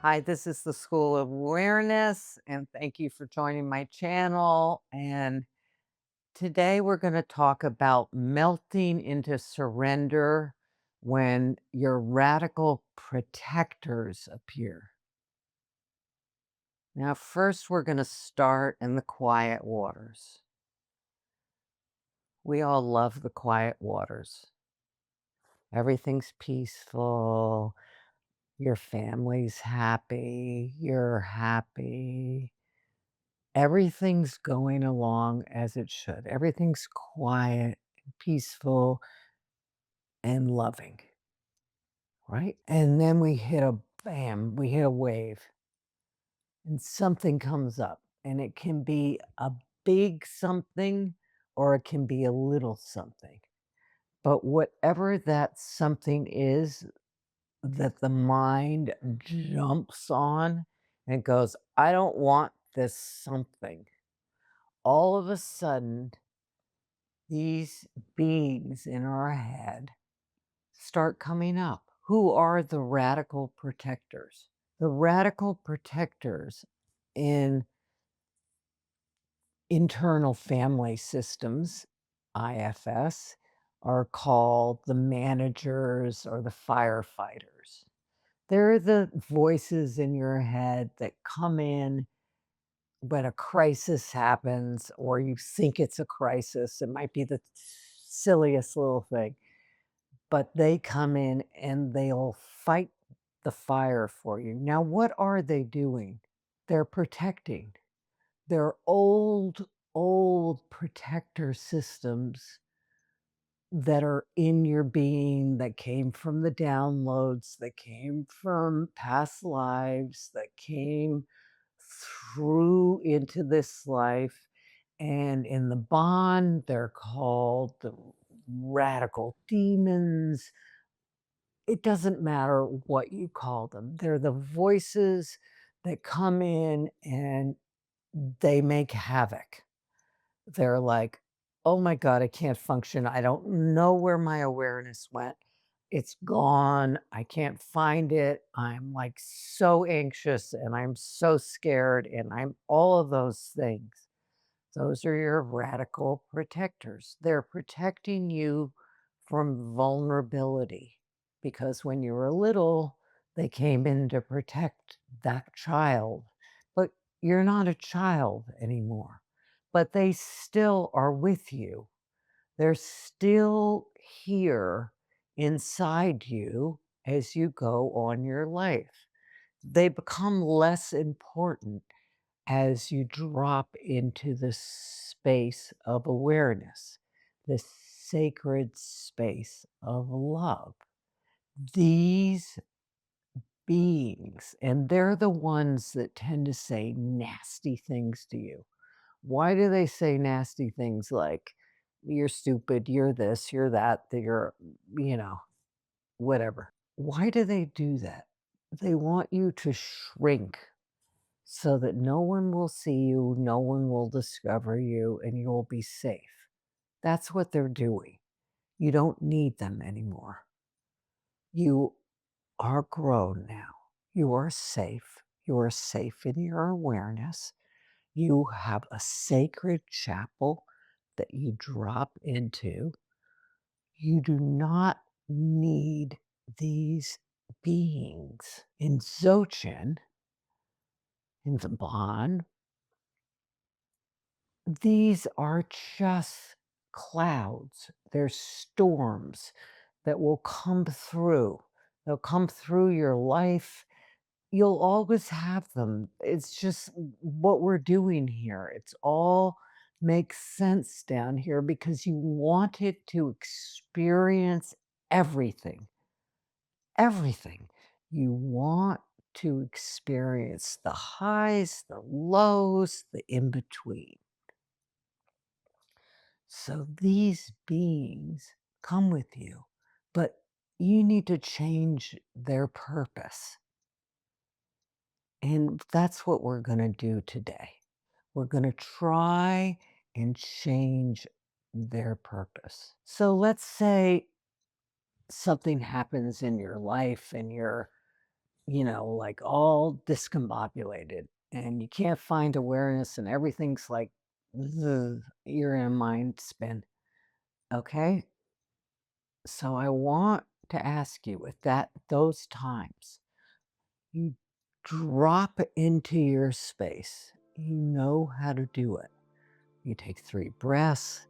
Hi, this is the School of Awareness, and thank you for joining my channel. And today we're going to talk about melting into surrender when your radical protectors appear. Now, first, we're going to start in the quiet waters. We all love the quiet waters. Everything's peaceful. Your family's happy. You're happy. Everything's going along as it should. Everything's quiet, peaceful, and loving, right? And then we hit a bam, we hit a wave, and something comes up. And it can be a big something or it can be a little something. But whatever that something is that the mind jumps on and goes, I don't want this something. All of a sudden, these beings in our head start coming up. Who are the radical protectors? The radical protectors in internal family systems, IFS, are called the managers or the firefighters. They're the voices in your head that come in when a crisis happens or you think it's a crisis. It might be the silliest little thing. But they come in and they'll fight the fire for you. Now, what are they doing? They're protecting. They're old protector systems that are in your being that came from the downloads, that came from past lives, that came through into this life. And in the bond, they're called the radical demons. It doesn't matter what you call them. They're the voices that come in and they make havoc. They're like, "Oh my god, I can't function. I don't know where my awareness went. It's gone. I can't find it. I'm, like, so anxious, and I'm so scared, and I'm" all of those things. Those are your radical protectors. They're protecting you from vulnerability because when you were little, they came in to protect that child. But you're not a child anymore. But they still are with you. They're still here inside you as you go on your life. They become less important as you drop into the space of awareness, the sacred space of love. These beings, and they're the ones that tend to say nasty things to you. Why do they say nasty things like, you're stupid, you're this, you're that, that you're, you know, whatever? Why do they do that? They want you to shrink so that no one will see you, no one will discover you, and you'll be safe. That's what they're doing. You don't need them anymore. You are grown now. You are safe. You are safe in your awareness. You have a sacred chapel that you drop into. You do not need these beings. In Dzogchen, in the Bon, these are just clouds. They're storms that will come through. They'll come through your life. You'll always have them. It's just what we're doing here. It's all makes sense down here because you wanted to experience everything. Everything. You want to experience the highs, the lows, the in between. So these beings come with you, but you need to change their purpose. And that's what we're going to do today. We're going to try and change their purpose. So let's say something happens in your life and like all discombobulated and you can't find awareness and everything's like, "Ugh," you're in a mind spin. Okay? So I want to ask you with those times, you drop into your space. You know how to do it. You take 3 breaths.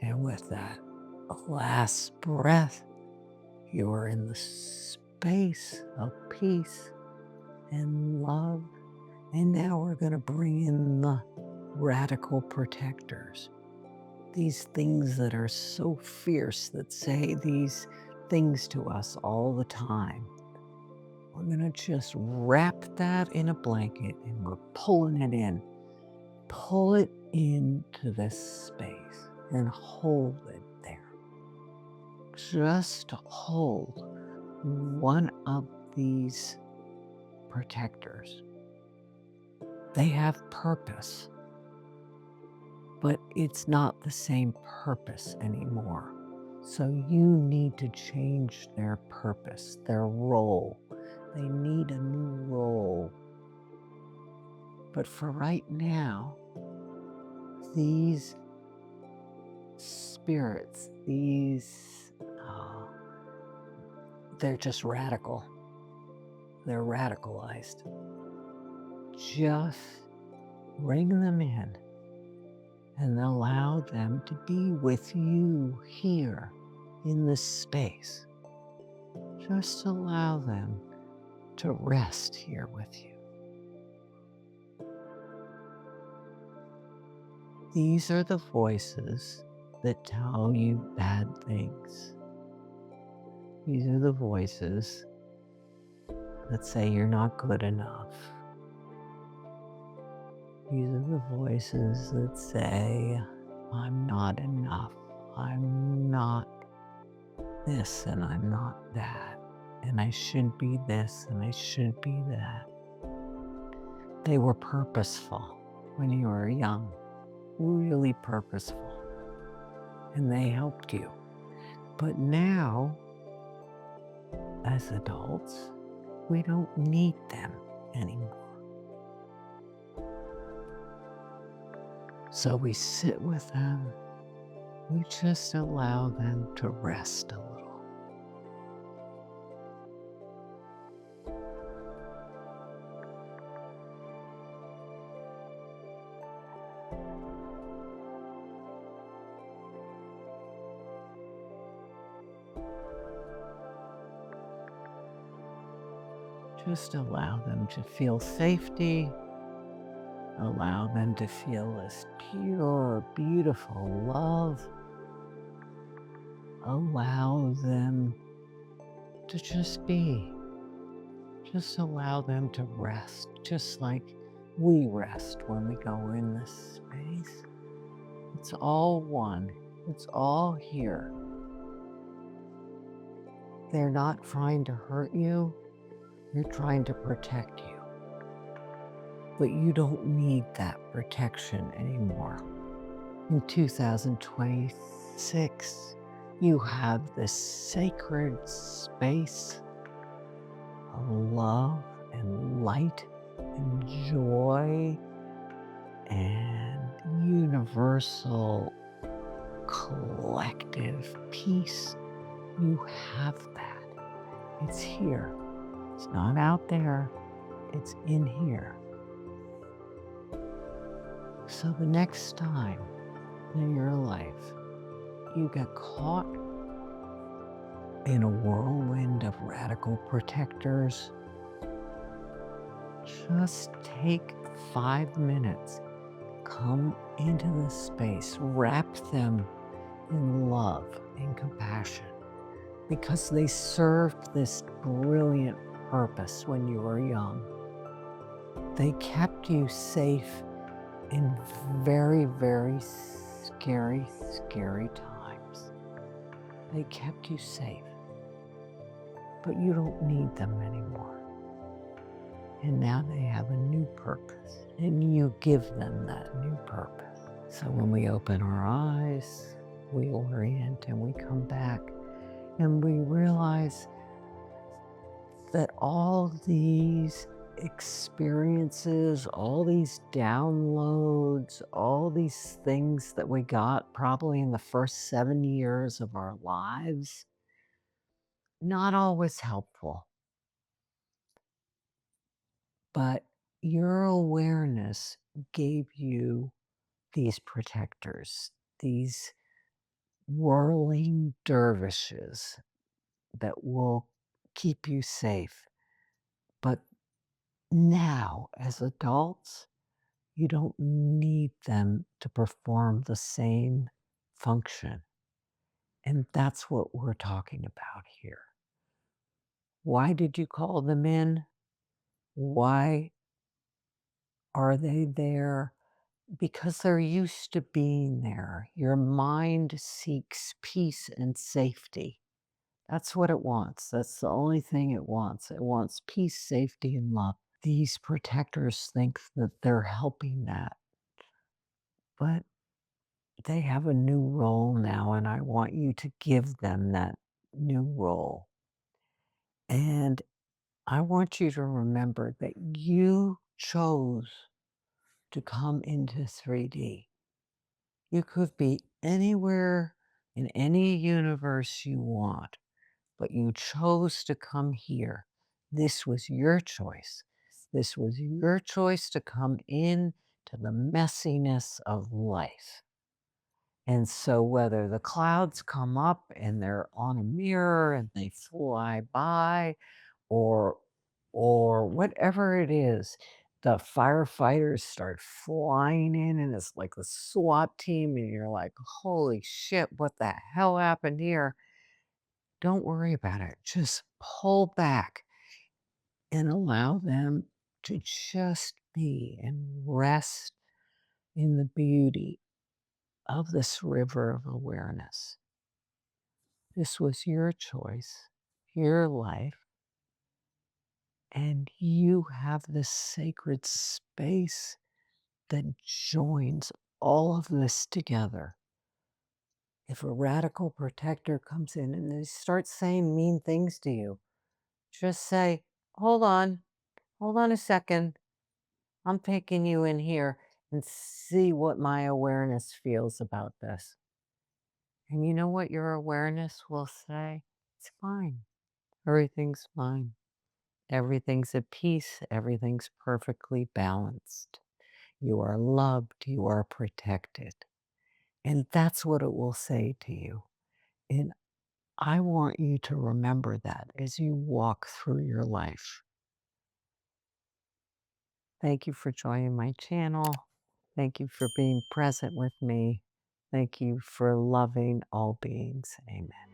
And with that last breath, you are in the space of peace and love. And now we're going to bring in the radical protectors. These things that are so fierce that say these things to us all the time. We're going to just wrap that in a blanket and we're pulling it in. Pull it into this space and hold it there. Just hold one of these protectors. They have purpose, but it's not the same purpose anymore. So you need to change their purpose, their role. They need a new role. But for right now, these spirits, they're just radical. They're radicalized. Just bring them in and allow them to be with you here in this space. Just allow them to rest here with you. These are the voices that tell you bad things. These are the voices that say you're not good enough. These are the voices that say, I'm not enough. I'm not this and I'm not that. And I should be this and I should be that. They were purposeful when you were young, really purposeful. And they helped you. But now, as adults, we don't need them anymore. So we sit with them. We just allow them to rest a little. Just allow them to feel safety. Allow them to feel this pure, beautiful love. Allow them to just be. Just allow them to rest, just like we rest when we go in this space. It's all one. It's all here. They're not trying to hurt you. They're trying to protect you. But you don't need that protection anymore. In 2026, you have this sacred space of love and light and joy and universal collective peace. You have that. It's here. It's not out there. It's in here. So the next time in your life you get caught in a whirlwind of radical protectors, just take 5 minutes, come into this space, wrap them in love and compassion, because they served this brilliant purpose when you were young. They kept you safe in very, very scary, scary times. They kept you safe, but you don't need them anymore. and now they have a new purpose, and you give them that new purpose. So when we open our eyes, we orient and we come back and we realize that all these experiences, all these downloads, all these things that we got probably in the first 7 years of our lives, not always helpful, but your awareness gave you these protectors, these whirling dervishes that will keep you safe. But now, as adults, you don't need them to perform the same function. And that's what we're talking about here. Why did you call them in? Why are they there? Because they're used to being there. Your mind seeks peace and safety. That's what it wants. That's the only thing it wants. It wants peace, safety, and love. These protectors think that they're helping that, but they have a new role now, and I want you to give them that new role. And I want you to remember that you chose to come into 3D. You could be anywhere in any universe you want, but you chose to come here. This was your choice. This was your choice to come in to the messiness of life. And so whether the clouds come up and they're on a mirror and they fly by or whatever it is, the firefighters start flying in and it's like the SWAT team and you're like, "Holy shit, what the hell happened here?" Don't worry about it. Just pull back and allow them to just be and rest in the beauty of this river of awareness. This was your choice, your life, and you have this sacred space that joins all of this together. If a radical protector comes in and they start saying mean things to you, just say, "Hold on a second. I'm taking you in here and see what my awareness feels about this." And you know what your awareness will say? It's fine. Everything's fine. Everything's at peace. Everything's perfectly balanced. You are loved. You are protected. And that's what it will say to you. And I want you to remember that as you walk through your life. Thank you for joining my channel. Thank you for being present with me. Thank you for loving all beings. Amen.